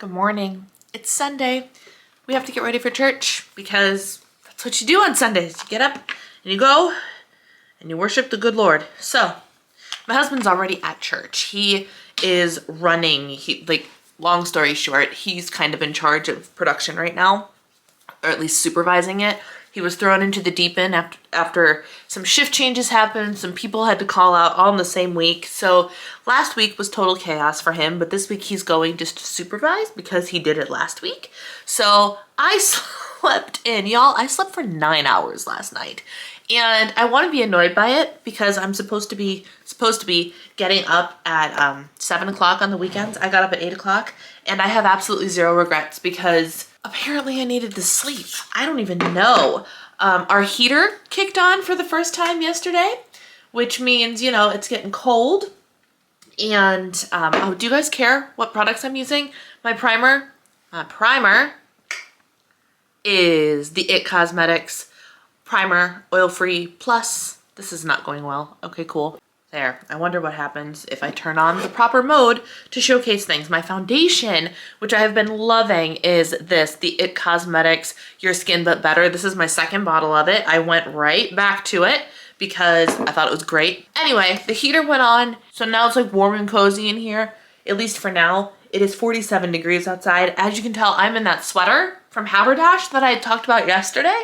Good morning. It's Sunday. We have to get ready for church because that's what you do on Sundays. You get up and you go and you worship the good Lord. So my husband's already at church. He is running. Long story short, he's kind of in charge of production right now, or at least supervising it. He was thrown into the deep end after some shift changes happened. Some people had to call out all in the same week. So last week was total chaos for him, but this week he's going just to supervise because he did it last week. So I slept in, y'all. I slept for 9 hours last night. And I want to be annoyed by it because I'm supposed to be getting up at 7 o'clock on the weekends. I got up at 8 o'clock and I have absolutely zero regrets because apparently I needed the sleep. I don't even know. Our heater kicked on for the first time yesterday, which means, you know, it's getting cold. And oh, do you guys care what products I'm using? My primer is the It Cosmetics Primer Oil-Free Plus. This is not going well. Okay, cool. There. I wonder what happens if I turn on the proper mode to showcase things. My foundation, which I have been loving, is this, the It Cosmetics Your Skin But Better. This is my second bottle of it. I went right back to it because I thought it was great. Anyway, the heater went on, so now it's like warm and cozy in here, at least for now. It is 47 degrees outside. As you can tell, I'm in that sweater from Haberdash that I talked about yesterday.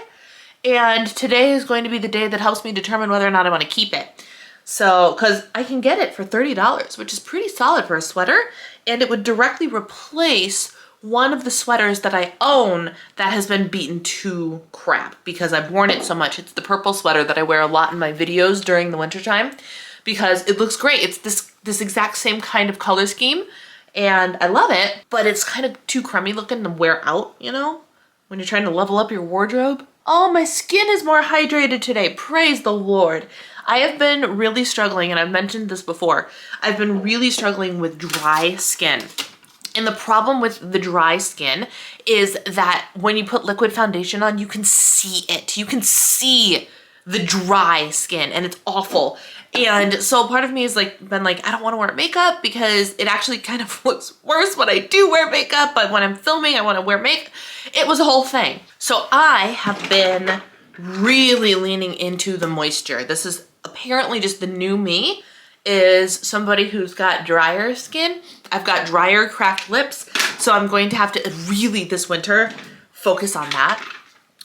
And today is going to be the day that helps me determine whether or not I want to keep it. So, because I can get it for $30, which is pretty solid for a sweater, and it would directly replace one of the sweaters that I own that has been beaten to crap because I've worn it so much. It's the purple sweater that I wear a lot in my videos during the wintertime because it looks great. It's this exact same kind of color scheme, and I love it, but it's kind of too crummy looking to wear out, you know, when you're trying to level up your wardrobe. Oh, my skin is more hydrated today. Praise the Lord. I have been really struggling, and I've mentioned this before, I've been really struggling with dry skin. And the problem with the dry skin is that when you put liquid foundation on, you can see it. You can see the dry skin, and it's awful. And so part of me has been like, I don't want to wear makeup because it actually kind of looks worse when I do wear makeup, but when I'm filming, I want to wear makeup. It was a whole thing. So I have been really leaning into the moisture. This is apparently just the new me, is somebody who's got drier skin. I've got drier cracked lips, so I'm going to have to really this winter focus on that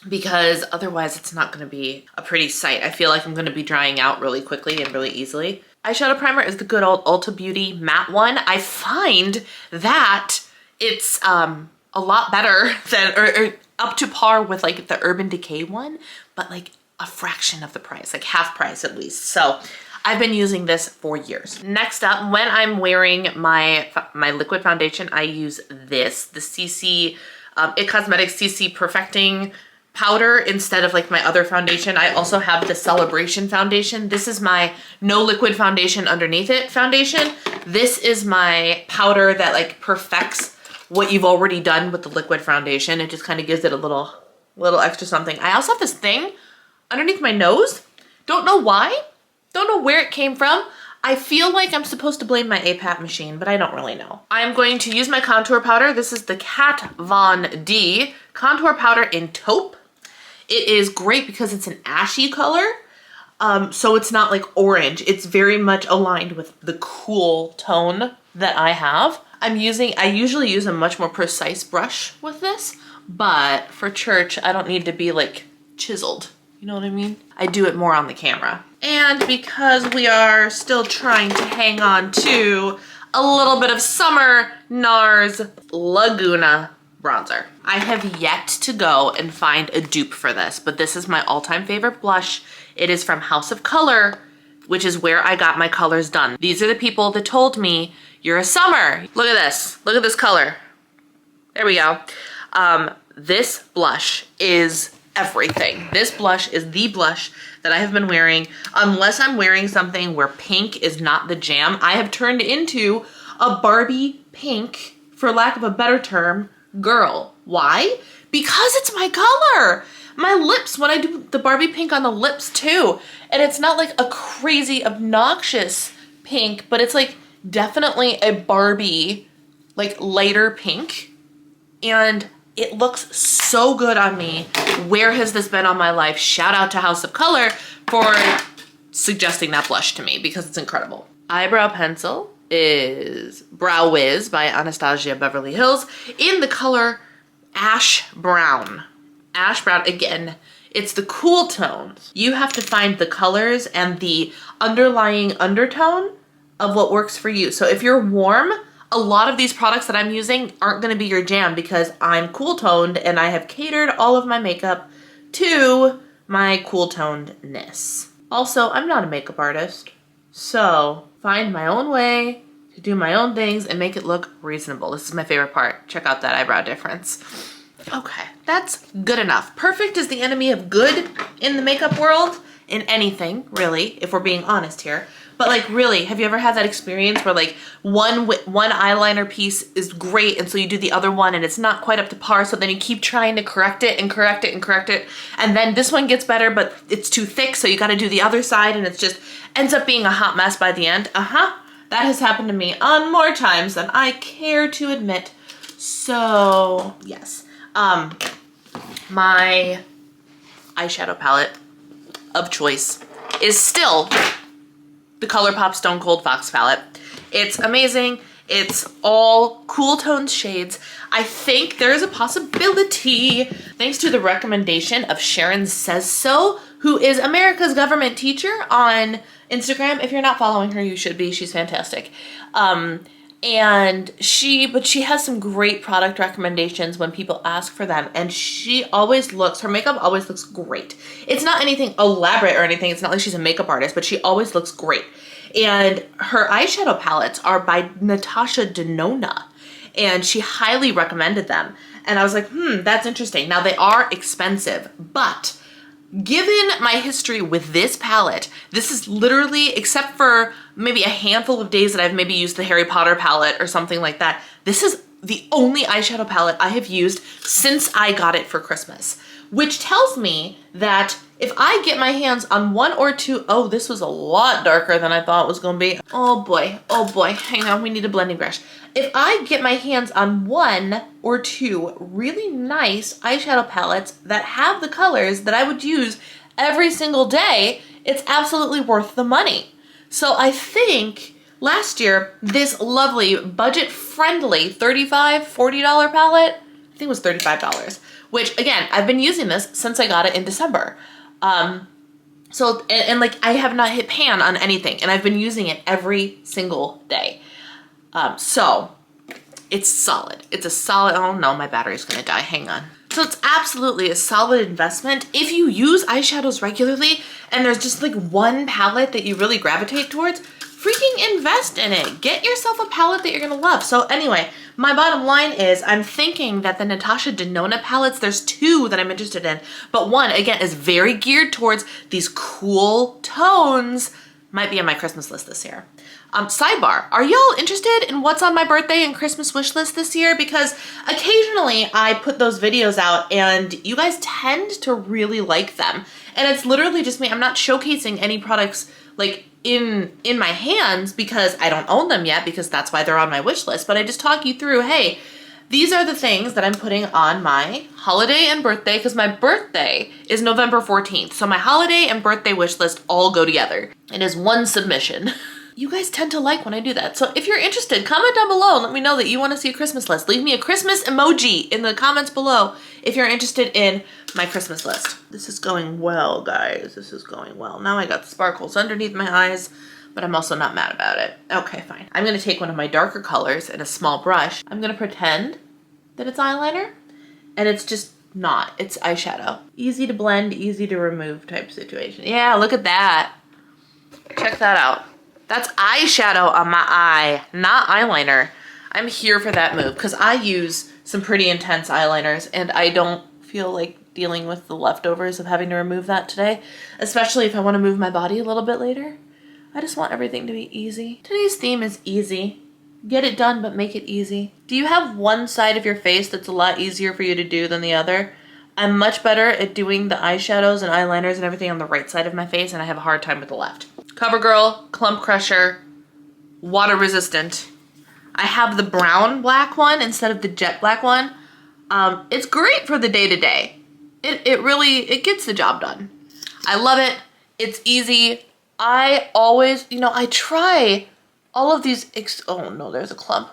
because otherwise it's not going to be a pretty sight. I feel like I'm going to be drying out really quickly and really easily. Eyeshadow primer is the good old Ulta Beauty matte one. I find that it's a lot better than, or up to par with like the Urban Decay one, but like a fraction of the price, like half price at least. So I've been using this for years. Next up, when I'm wearing my liquid foundation, I use this, the CC, It Cosmetics CC Perfecting Powder instead of like my other foundation. I also have the Celebration foundation. This is my no liquid foundation underneath it foundation. This is my powder that like perfects what you've already done with the liquid foundation. It just kind of gives it a little extra something. I also have this thing underneath my nose. Don't know why. Don't know where it came from. I feel like I'm supposed to blame my APAP machine, but I don't really know. I'm going to use my contour powder. This is the Kat Von D contour powder in taupe. It is great because it's an ashy color. So it's not like orange. It's very much aligned with the cool tone that I have. I usually use a much more precise brush with this, but for church, I don't need to be like chiseled. You know what I mean? I do it more on the camera. And because we are still trying to hang on to a little bit of summer, NARS Laguna bronzer. I have yet to go and find a dupe for this, but this is my all-time favorite blush. It is from House of Color, which is where I got my colors done. These are the people that told me, you're a summer. Look at this. Look at this color. There we go. This blush is everything. This blush is the blush that I have been wearing. Unless I'm wearing something where pink is not the jam, I have turned into a Barbie pink, for lack of a better term, girl. Why? Because it's my color. My lips, when I do the Barbie pink on the lips too, and it's not like a crazy obnoxious pink, but it's like definitely a Barbie like lighter pink. and it looks so good on me. Where has this been all my life? Shout out to House of Color for suggesting that blush to me because it's incredible. Eyebrow pencil is Brow Wiz by Anastasia Beverly Hills in the color Ash Brown. Ash Brown, again, it's the cool tones. You have to find the colors and the underlying undertone of what works for you. So if you're warm, a lot of these products that I'm using aren't gonna be your jam because I'm cool toned and I have catered all of my makeup to my cool tonedness. Also, I'm not a makeup artist, so find my own way to do my own things and make it look reasonable. This is my favorite part. Check out that eyebrow difference. Okay, that's good enough. Perfect is the enemy of good in the makeup world, in anything, really, if we're being honest here. But like, really, have you ever had that experience where like one eyeliner piece is great and so you do the other one and it's not quite up to par, so then you keep trying to correct it and correct it and correct it, and then this one gets better but it's too thick, so you gotta do the other side and it's just ends up being a hot mess by the end? That has happened to me on more times than I care to admit. So yes, my eyeshadow palette of choice is still the ColourPop Stone Cold Fox palette. It's amazing. It's all cool toned shades. I think there is a possibility, thanks to the recommendation of Sharon Says So, who is America's government teacher on Instagram. If you're not following her, you should be. She's fantastic. But she has some great product recommendations when people ask for them, and her makeup always looks great. It's not anything elaborate or anything. It's not like she's a makeup artist, but she always looks great. And her eyeshadow palettes are by Natasha Denona, and she highly recommended them. And I was like, that's interesting. Now they are expensive, but given my history with this palette, this is literally, except for maybe a handful of days that I've maybe used the Harry Potter palette or something like that, this is the only eyeshadow palette I have used since I got it for Christmas, which tells me that if I get my hands on one or two, oh, this was a lot darker than I thought it was gonna be. Oh boy, hang on, we need a blending brush. If I get my hands on one or two really nice eyeshadow palettes that have the colors that I would use every single day, it's absolutely worth the money. So I think last year, this lovely budget-friendly $35, $40 palette, I think it was $35, which again, I've been using this since I got it in December. Like I have not hit pan on anything, and I've been using it every single day. So it's solid. It's a solid, oh no, my battery's gonna die, hang on. So it's absolutely a solid investment. If you use eyeshadows regularly and there's just like one palette that you really gravitate towards, freaking invest in it. Get yourself a palette that you're gonna love. So anyway, my bottom line is I'm thinking that the Natasha Denona palettes, there's two that I'm interested in, but one, again, is very geared towards these cool tones. Might be on my Christmas list this year. Sidebar, are y'all interested in what's on my birthday and Christmas wish list this year? Because occasionally I put those videos out and you guys tend to really like them. And it's literally just me. I'm not showcasing any products like in my hands because I don't own them yet, because that's why they're on my wish list. But I just talk you through, hey, these are the things that I'm putting on my holiday and birthday, because my birthday is November 14th. So my holiday and birthday wish list all go together. It is one submission. You guys tend to like when I do that. So if you're interested, comment down below and let me know that you want to see a Christmas list. Leave me a Christmas emoji in the comments below if you're interested in my Christmas list. This is going well, guys. This is going well. Now I got the sparkles underneath my eyes, but I'm also not mad about it. Okay, fine. I'm gonna take one of my darker colors in a small brush. I'm gonna pretend that it's eyeliner, and it's just not. It's eyeshadow. Easy to blend, easy to remove type situation. Yeah, look at that. Check that out. That's eyeshadow on my eye, not eyeliner. I'm here for that move because I use some pretty intense eyeliners and I don't feel like dealing with the leftovers of having to remove that today, especially if I want to move my body a little bit later. I just want everything to be easy. Today's theme is easy. Get it done, but make it easy. Do you have one side of your face that's a lot easier for you to do than the other? I'm much better at doing the eyeshadows and eyeliners and everything on the right side of my face, and I have a hard time with the left. CoverGirl, Clump Crusher, water resistant. I have the brown black one instead of the jet black one. It's great for the day-to-day. It really, it gets the job done. I love it. It's easy. I always, you know, I try all of these, oh no, there's a clump.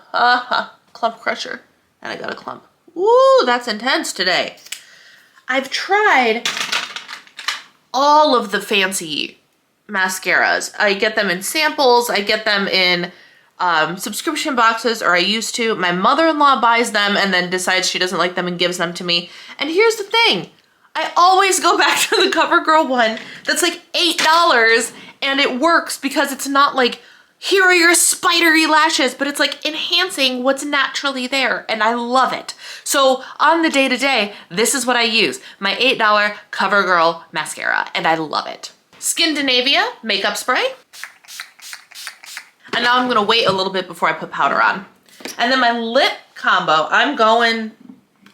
Clump crusher. And I got a clump. Ooh, that's intense today. I've tried all of the fancy mascaras. I get them in samples. I get them in subscription boxes, or I used to. My mother-in-law buys them and then decides she doesn't like them and gives them to me. And here's the thing. I always go back to the CoverGirl one that's like $8, and it works because it's not like, here are your spidery lashes, but it's like enhancing what's naturally there, and I love it. So on the day-to-day, this is what I use, my $8 CoverGirl mascara, and I love it. Skindinavia makeup spray. And now I'm gonna wait a little bit before I put powder on. And then my lip combo, I'm going.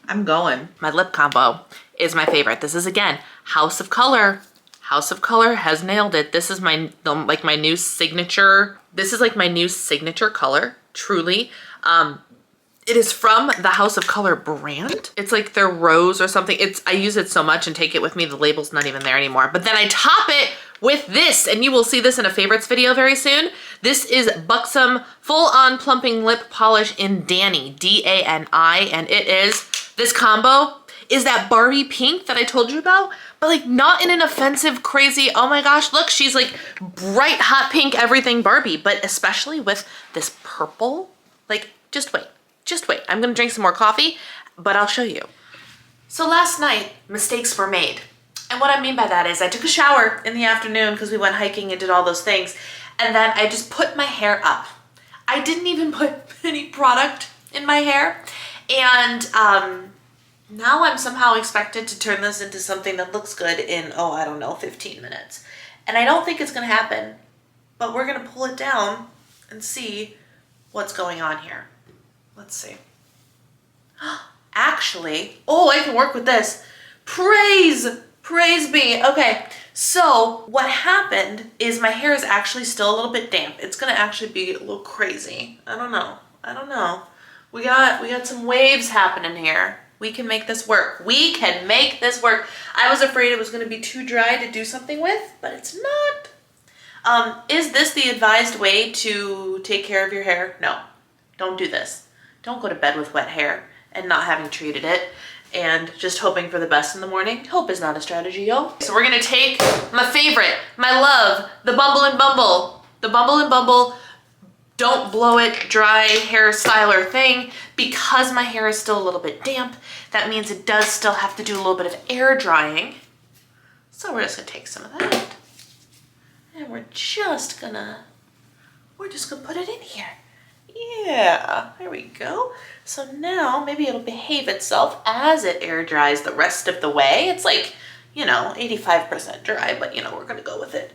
My lip combo is my favorite. This is, again, House of Color. House of Color has nailed it. This is my new signature. This is like my new signature color, truly. It is from the House of Color brand. It's like their rose or something. I use it so much and take it with me. The label's not even there anymore. But then I top it with this, and you will see this in a favorites video very soon. This is Buxom Full On Plumping Lip Polish in Dani, D-A-N-I, and it is, this combo is that Barbie pink that I told you about, but like not in an offensive, crazy, oh my gosh, look, she's like bright, hot pink, everything Barbie, but especially with this purple, like, just wait. Just wait, I'm gonna drink some more coffee, but I'll show you. So last night, mistakes were made. And what I mean by that is I took a shower in the afternoon because we went hiking and did all those things. And then I just put my hair up. I didn't even put any product in my hair. And now I'm somehow expected to turn this into something that looks good in, oh, I don't know, 15 minutes. And I don't think it's gonna happen, but we're gonna pull it down and see what's going on here. Let's see. Actually, oh, I can work with this. Praise be. Okay, so what happened is my hair is actually still a little bit damp. It's gonna actually be a little crazy. I don't know. We got some waves happening here. We can make this work. We can make this work. I was afraid it was gonna be too dry to do something with, but it's not. Is this the advised way to take care of your hair? No, don't do this. Don't go to bed with wet hair and not having treated it and just hoping for the best in the morning. Hope is not a strategy, yo. So we're gonna take my favorite, my love, the Bumble and Bumble. The Bumble and Bumble don't blow it dry hair styler thing. Because my hair is still a little bit damp, that means it does still have to do a little bit of air drying. So we're just gonna take some of that and we're just gonna put it in here. Yeah, there we go. So now maybe it'll behave itself as it air dries the rest of the way. It's like, you know, 85% dry, but you know, we're gonna go with it.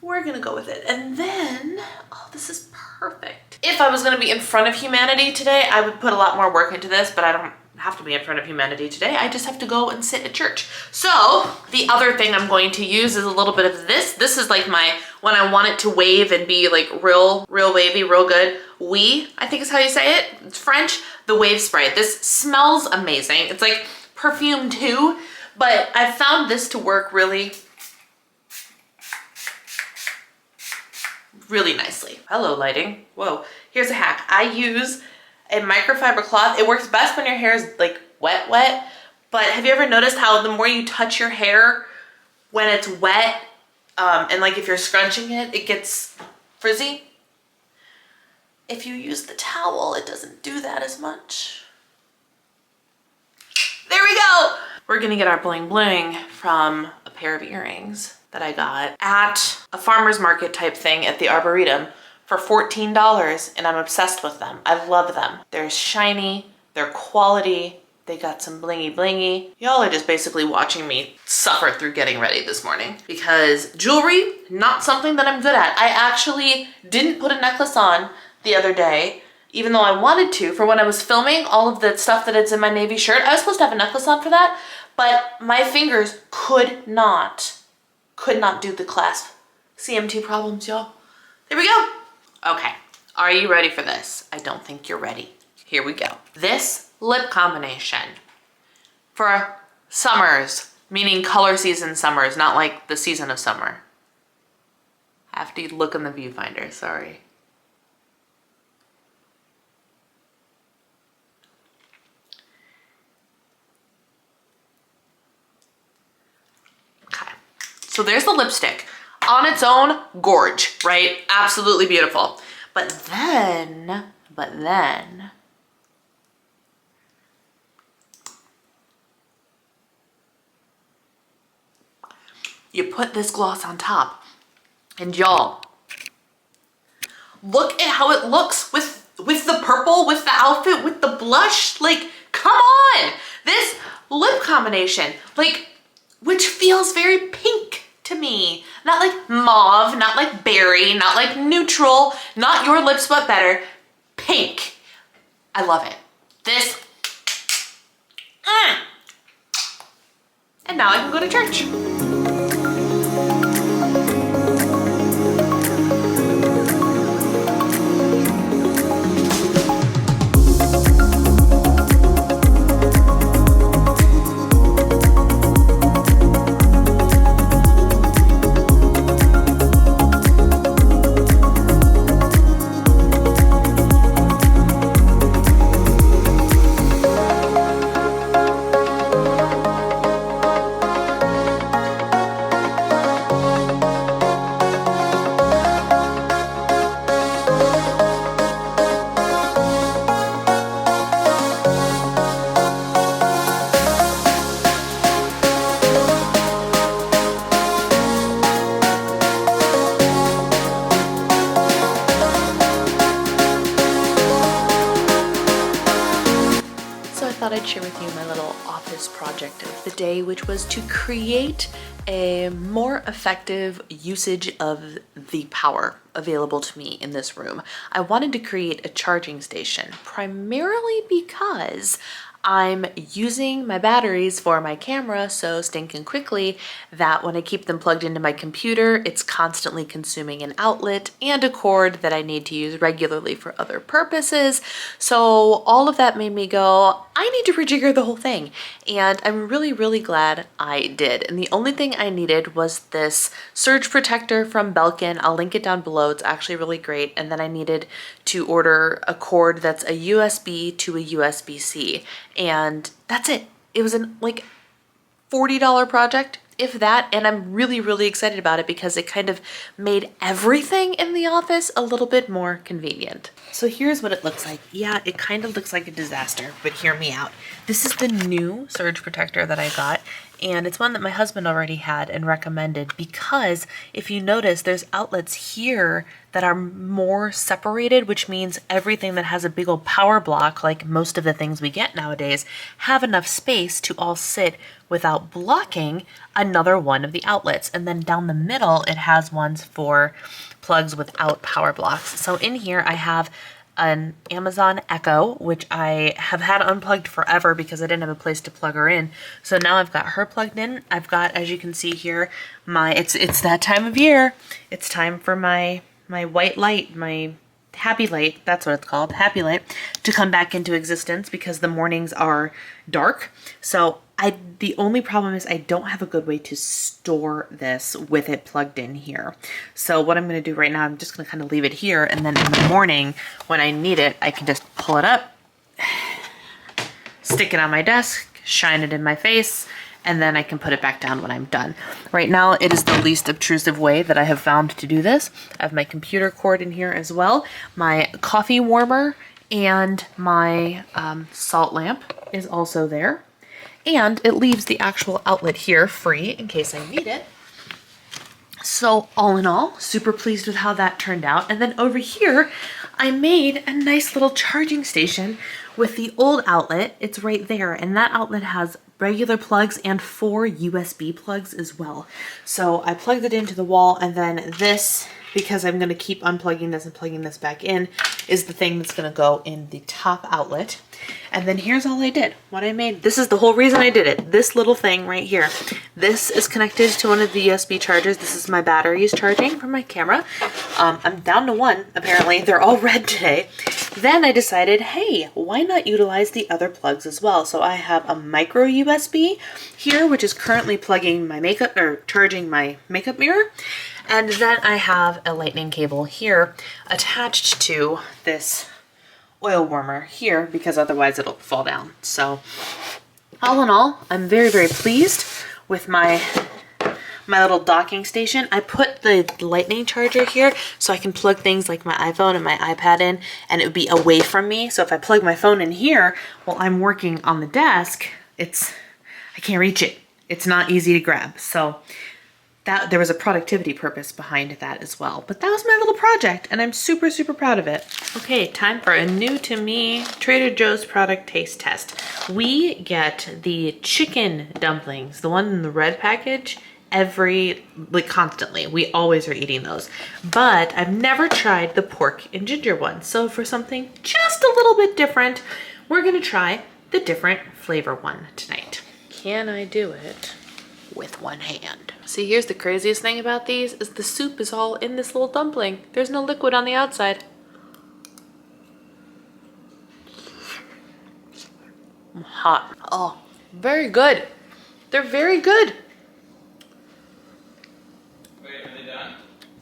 We're gonna go with it. And then, oh, this is perfect. If I was gonna be in front of humanity today, I would put a lot more work into this, but I don't have to be in front of humanity today. I just have to go and sit at church. So the other thing I'm going to use is a little bit of this. This is like my, when I want it to wave and be like real wavy, real good. I think is how you say it. It's French, the wave spray. This smells amazing. It's like perfume too, but I found this to work really nicely. Hello, lighting. Whoa. Here's a hack. I use a microfiber cloth. It works best when your hair is like wet, but have you ever noticed how the more you touch your hair when it's wet, and like if you're scrunching it, it gets frizzy? If you use the towel, it doesn't do that as much. There we go. We're gonna get our bling bling from a pair of earrings that I got at a farmer's market type thing at the Arboretum for $14, and I'm obsessed with them. I love them. They're shiny, they're quality, they got some blingy blingy. Y'all are just basically watching me suffer through getting ready this morning because jewelry, not something that I'm good at. I actually didn't put a necklace on the other day, even though I wanted to for when I was filming all of the stuff that is in my navy shirt. I was supposed to have a necklace on for that, but my fingers could not do the clasp. CMT problems, y'all. There we go. Okay, are you ready for this? I don't think you're ready. Here we go. This lip combination for summers, meaning color season summers, not like the season of summer. I have to look in the viewfinder, sorry. Okay, so there's the lipstick. On its own, gorge, right? Absolutely beautiful. But then, you put this gloss on top. And y'all, look at how it looks with the purple, with the outfit, with the blush. Like, come on! This lip combination, like, which feels very pink to me. Not like mauve, not like berry, not like neutral, not your lips but better. Pink. I love it. This. And now I can go to church. I'd share with you my little office project of the day, which was to create a more effective usage of the power available to me in this room. I wanted to create a charging station primarily because I'm using my batteries for my camera so stinking quickly that when I keep them plugged into my computer, it's constantly consuming an outlet and a cord that I need to use regularly for other purposes. So all of that made me go, I need to rejigger the whole thing. And I'm really, really glad I did. And the only thing I needed was this surge protector from Belkin. I'll link it down below. It's actually really great. And then I needed to order a cord that's a USB to a USB-C. And that's it. It was an like $40 project, if that, and I'm really, really excited about it because it kind of made everything in the office a little bit more convenient. So here's what it looks like. Yeah, it kind of looks like a disaster, but hear me out. This is the new surge protector that I got, and it's one that my husband already had and recommended because if you notice, there's outlets here that are more separated, which means everything that has a big old power block, like most of the things we get nowadays, have enough space to all sit without blocking another one of the outlets. And then down the middle, it has ones for plugs without power blocks. So in here, I have an Amazon Echo, which I have had unplugged forever because I didn't have a place to plug her in. So now I've got her plugged in. I've got, as you can see here, it's that time of year. It's time for my white light, my happy light, that's what it's called, happy light, to come back into existence because the mornings are dark. So the only problem is I don't have a good way to store this with it plugged in here. So what I'm going to do right now, I'm just going to kind of leave it here, and then in the morning when I need it, I can just pull it up, stick it on my desk, shine it in my face, and then I can put it back down when I'm done. Right now, it is the least obtrusive way that I have found to do this. I have my computer cord in here as well, my coffee warmer, and my salt lamp is also there. And it leaves the actual outlet here free in case I need it. So all in all, super pleased with how that turned out. And then over here, I made a nice little charging station with the old outlet. It's right there, and that outlet has regular plugs and 4 USB plugs as well. So I plugged it into the wall, and then this, because I'm going to keep unplugging this and plugging this back in, is the thing that's going to go in the top outlet. And then here's all I did. What I made, this is the whole reason I did it. This little thing right here. This is connected to one of the USB chargers. This is my batteries charging for my camera. I'm down to 1, apparently. They're all red today. Then I decided, hey, why not utilize the other plugs as well? So I have a micro USB here, which is currently plugging my makeup or charging my makeup mirror. And then I have a lightning cable here attached to this oil warmer here because otherwise it'll fall down. So all in all, I'm very, very pleased with my little docking station. I put the lightning charger here so I can plug things like my iPhone and my iPad in, and it would be away from me. So if I plug my phone in here while I'm working on the desk, I can't reach it. It's not easy to grab. So that there was a productivity purpose behind that as well. But that was my little project, and I'm super, super proud of it. Okay, time for a new to me Trader Joe's product taste test. We get the chicken dumplings, the one in the red package, constantly. We always are eating those. But I've never tried the pork and ginger one. So for something just a little bit different, we're gonna try the different flavor one tonight. Can I do it with one hand? See, here's the craziest thing about these is the soup is all in this little dumpling. There's no liquid on the outside. Hot. Oh, very good. They're very good.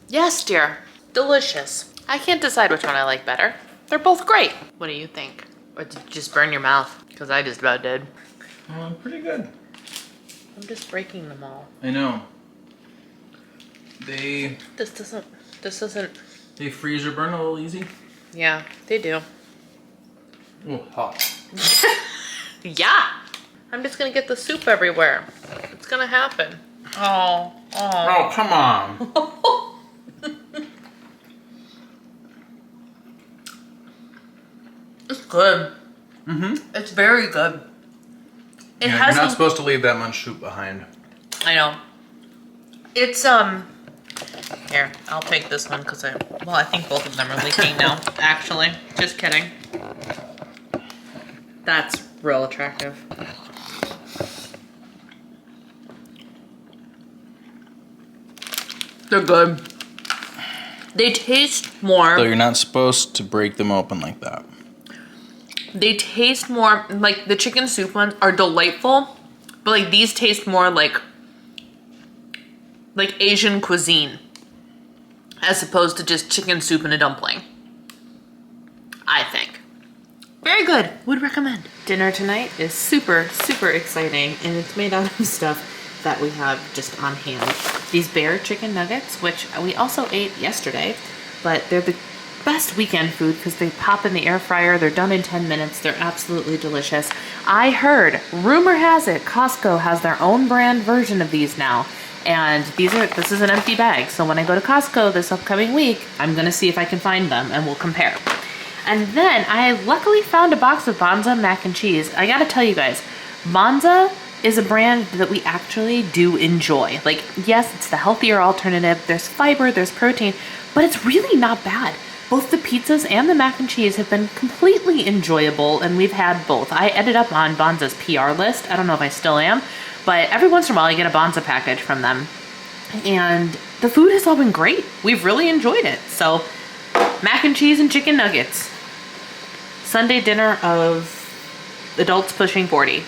Yes, dear. Delicious. I can't decide which one I like better. They're both great. What do you think? Or did you just burn your mouth? Because I just about did. Pretty good. I'm just breaking them all. I know. This doesn't. They freeze or burn a little easy. Yeah, they do. Oh, hot. Yeah. I'm just gonna get the soup everywhere. It's gonna happen. Oh. Oh, come on. It's good. It's very good. It has you're not supposed to leave that much soup behind. I know. It's here, I'll take this one because I think both of them are leaking now, actually. Just kidding. That's real attractive. They're good. They taste more. So you're not supposed to break them open like that. They taste more like the chicken soup ones are delightful, but like these taste more like Asian cuisine as opposed to just chicken soup and a dumpling. I think. Very good. Would recommend. Dinner tonight is super, super exciting, and it's made out of stuff that we have just on hand. These bear chicken nuggets, which we also ate yesterday, but they're the best weekend food because they pop in the air fryer. They're done in 10 minutes. They're absolutely delicious. I heard, rumor has it, Costco has their own brand version of these now. And this is an empty bag. So when I go to Costco this upcoming week, I'm gonna see if I can find them and we'll compare. And then I luckily found a box of Banza mac and cheese. I gotta tell you guys, Banza is a brand that we actually do enjoy. Like, yes, it's the healthier alternative. There's fiber, there's protein, but it's really not bad. Both the pizzas and the mac and cheese have been completely enjoyable, and we've had both. I ended up on Banza's PR list. I don't know if I still am, but every once in a while I get a Banza package from them. And the food has all been great. We've really enjoyed it. So, mac and cheese and chicken nuggets. Sunday dinner of adults pushing 40.